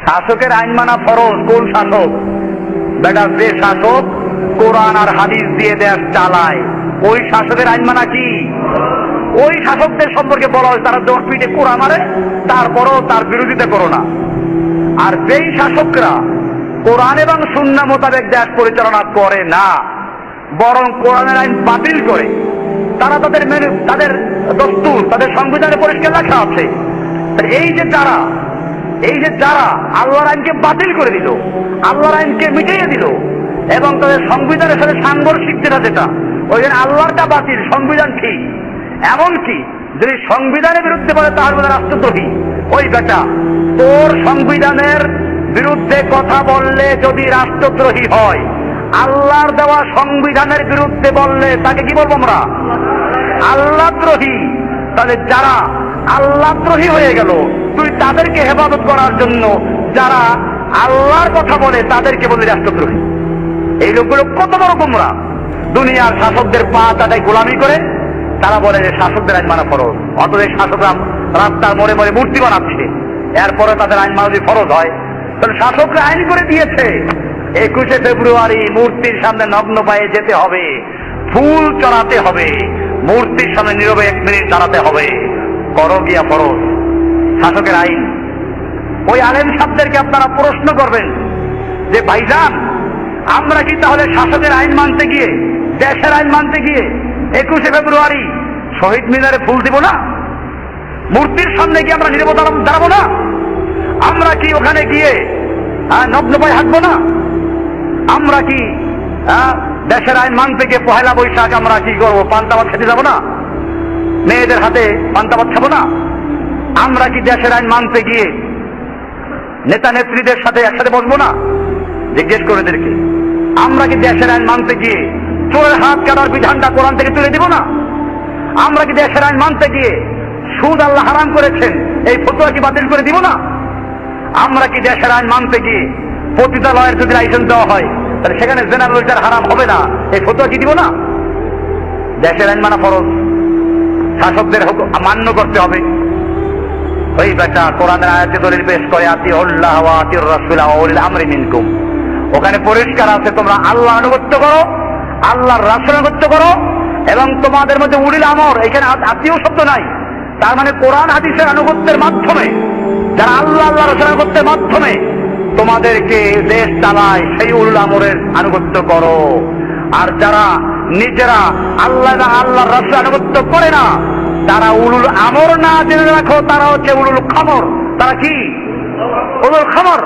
শাসকের আইন মানা ফরজ। কোন শাসক? বেটা যে শাসক কোরআন আর হাদিস দিয়ে দেশ চালায়, ওই শাসকের আইন মানা কি? ওই শাসকদের সম্পর্কে বলা হয় তারা দোষ পিঠে কোরআন মারে, তারপরও তার বিরোধিতা করো না। আর যেই শাসকরা কোরআন এবং সুন্নাহ মোতাবেক দেশ পরিচালনা করে না, বরং কোরআনের আইন বাতিল করে, তারা তাদের দস্তুর, তাদের সংবিধানে পরিষ্কার লেখা আছে, এই যে যারা আল্লাহর আইনকে বাতিল করে দিল, আল্লাহর আইনকে মিটিয়ে দিল, এবং তাদের সংবিধানের সাথে সাংঘর্ষিক যেটা ওই জন্য আল্লাহরটা বাতিল, সংবিধান ঠিক। এমনকি যদি সংবিধানের বিরুদ্ধে বলে তাহলে বলে রাষ্ট্রদ্রোহী। ওই বেটা, তোর সংবিধানের বিরুদ্ধে কথা বললে যদি রাষ্ট্রদ্রোহী হয়, আল্লাহর দেওয়া সংবিধানের বিরুদ্ধে বললে তাকে কি বলবো আমরা? আল্লাহদ্রোহী। তাহলে যারা আল্লাহদ্রোহী হয়ে গেল, তুই তাদেরকে হেফাজত করার জন্য যারা আল্লাহর কথা বলে তাদেরকে বলে রাষ্ট্রদ্রোহী। এই লোকগুলো কত বড় গোমরা! দুনিয়ার শাসকদের পা চাটাই গোলামি করে তারা বলে যে শাসকদের আইন মানা ফরজ। অথচ শাসকরা রাস্তার মোড়ে মোড়ে মূর্তি বানাচ্ছে, এরপরে তাদের আইন মানা যদি ফরজ হয়, তাহলে শাসকরা আইন করে দিয়েছে 21শে ফেব্রুয়ারি মূর্তির সামনে নগ্ন পায়ে যেতে হবে, ফুল চড়াতে হবে, মূর্তির সামনে নীরবে 1 মিনিট দাঁড়াতে হবে। করো গিয়া ফরজ, শাসকের আইন। ওই আলেম সাহেবদেরকে আপনারা প্রশ্ন করবেন যে ভাইজান, আমরা কি তাহলে শাসকের আইন মানতে গিয়ে, দেশের আইন মানতে গিয়ে 21শে ফেব্রুয়ারি শহীদ মিনারে ফুল দিব না? মূর্তির সামনে গিয়ে আমরা নীরব দাঁড়াবো না? আমরা কি ওখানে গিয়ে নগ্ন পায়ে হাঁটবো না? আমরা কি দেশের আইন মানতে গিয়ে পহেলা বৈশাখ আমরা কি করবো? পান্তাভাত খেতে যাবো না? মেয়েদের হাতে পান্তাভাত খাবো না? আমরা কি দেশের আইন মানতে গিয়ে নেতা নেত্রীদের সাথে একসাথে বসবো না? জিজ্ঞেস করে এদেরকে। আমরা কি দেশের আইন মানতে গিয়ে চোরের হাত কাটার বিধানটা কোরআন থেকে তুলে দিব না? আমরা কি দেশের আইন মানতে গিয়ে সুদ আল্লাহ হারাম করেছেন এই ফতোয়া কি বাতিল করে দিব না? আমরা কি দেশের আইন মানতে গিয়ে পতিতালয়ের যদি লাইসেন্স দেওয়া হয় তাহলে সেখানে জেনারেল ওয়েলফেয়ার হারাম হবে না, এই ফতোয়া কি দিব না? দেশের আইন মানা ফরজ, শাসকদের মান্য করতে হবে। ওই বেটা কোরআনের আয়াতে দলিল পেশ করে আতিউল্লাহ ওয়া আতিউর রাসূল ওয়া উলিল আমরি মিনকুম। ওখানে পরিষ্কার আছে তোমরা আল্লাহ আনুগত্য করো, আল্লাহর রাসূল আনুগত্য করো, এবং তোমাদের মধ্যে উলিল আমর, এখানে আত্মীয় শব্দ নাই। তার মানে কোরআন হাদিসের আনুগত্যের মাধ্যমে, যারা আল্লাহ রাসূল আনুগত্যের মাধ্যমে তোমাদেরকে দেশ চালায়, সেই উলিল আমরের আনুগত্য করো। আর যারা নিজেরা আল্লাহ রাসূল আনুগত্য করে না, তারা উলুল আমর না, জেনে রাখো তারা হচ্ছে উলুল খামর। তারা কি? উলুল খামর।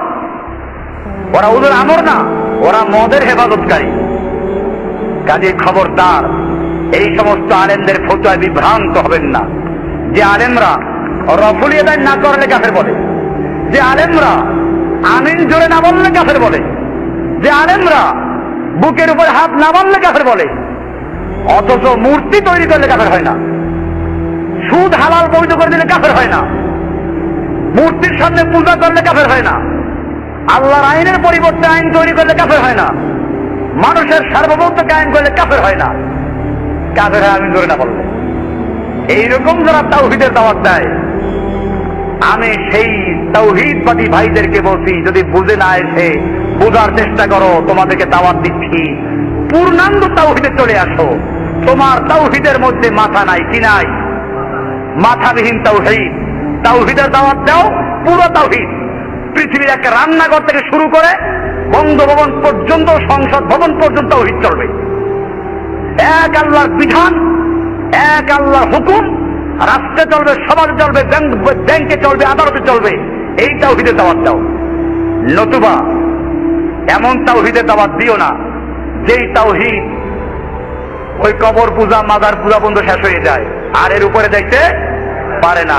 ওরা উলুল আমর না, ওরা মদের হেফাজতকারী। কাজে খবরদার, এই সমস্ত আলেমদের ফতোয়ায় বিভ্রান্ত হবেন না। যে আলেমরা রফুলি আদায় না করলে কাফের বলে, যে আলেমরা আমিন জোরে না বললে কাফের বলে, যে আলেমরা বুকের উপর হাত না বাঁধলে কাফের বলে, অথচ মূর্তি তৈরি করলে কাফের হয় না, সুদ হালাল বৈধ করে দিলে কাফের হয় না, মূর্তির সামনে পূজা করলে কাফের হয় না, আল্লাহর আইনের পরিবর্তে আইন তৈরি করলে কাফের হয় না, মানুষের সার্বভৌমত্বকে আইন করলে কাফের হয় না, কাফের হয় আমিন জোরে না বললে। এইরকম যারা তাওহীদের দাওয়াত দেয়, আমি সেই তাওহীদবাদী ভাইদেরকে বলছি, যদি বুঝে না এসে বোঝার চেষ্টা করো, তোমাদেরকে দাওয়াত দিচ্ছি, পূর্ণাঙ্গ তাওহীদে চলে আসো। তোমার তাওহীদের মধ্যে মাথা নাই, কি নাই? মাথাবিহীন তাওহীদ। তাওহীদের দাওয়াত দাও, পুরো তাওহীদ। পৃথিবীর একটা রান্নাঘর থেকে শুরু করে বঙ্গভবন পর্যন্ত, সংসদ ভবন পর্যন্ত তাওহীদ চলবে। এক আল্লাহর বিধান, এক আল্লাহর হুকুম রাষ্ট্রে চলবে, সমাজে চলবে, ব্যাংকে চলবে, আদালতে চলবে। এই তাওহীদের দাওয়াত দাও। নতুবা এমন তাওহীদের দাওয়াত দিও না যেই তাওহীদ ওই কবর পূজা, মাজার পূজা বন্ধ শেষ হয়ে যায়, আর এর উপরে যাইতে পারে না।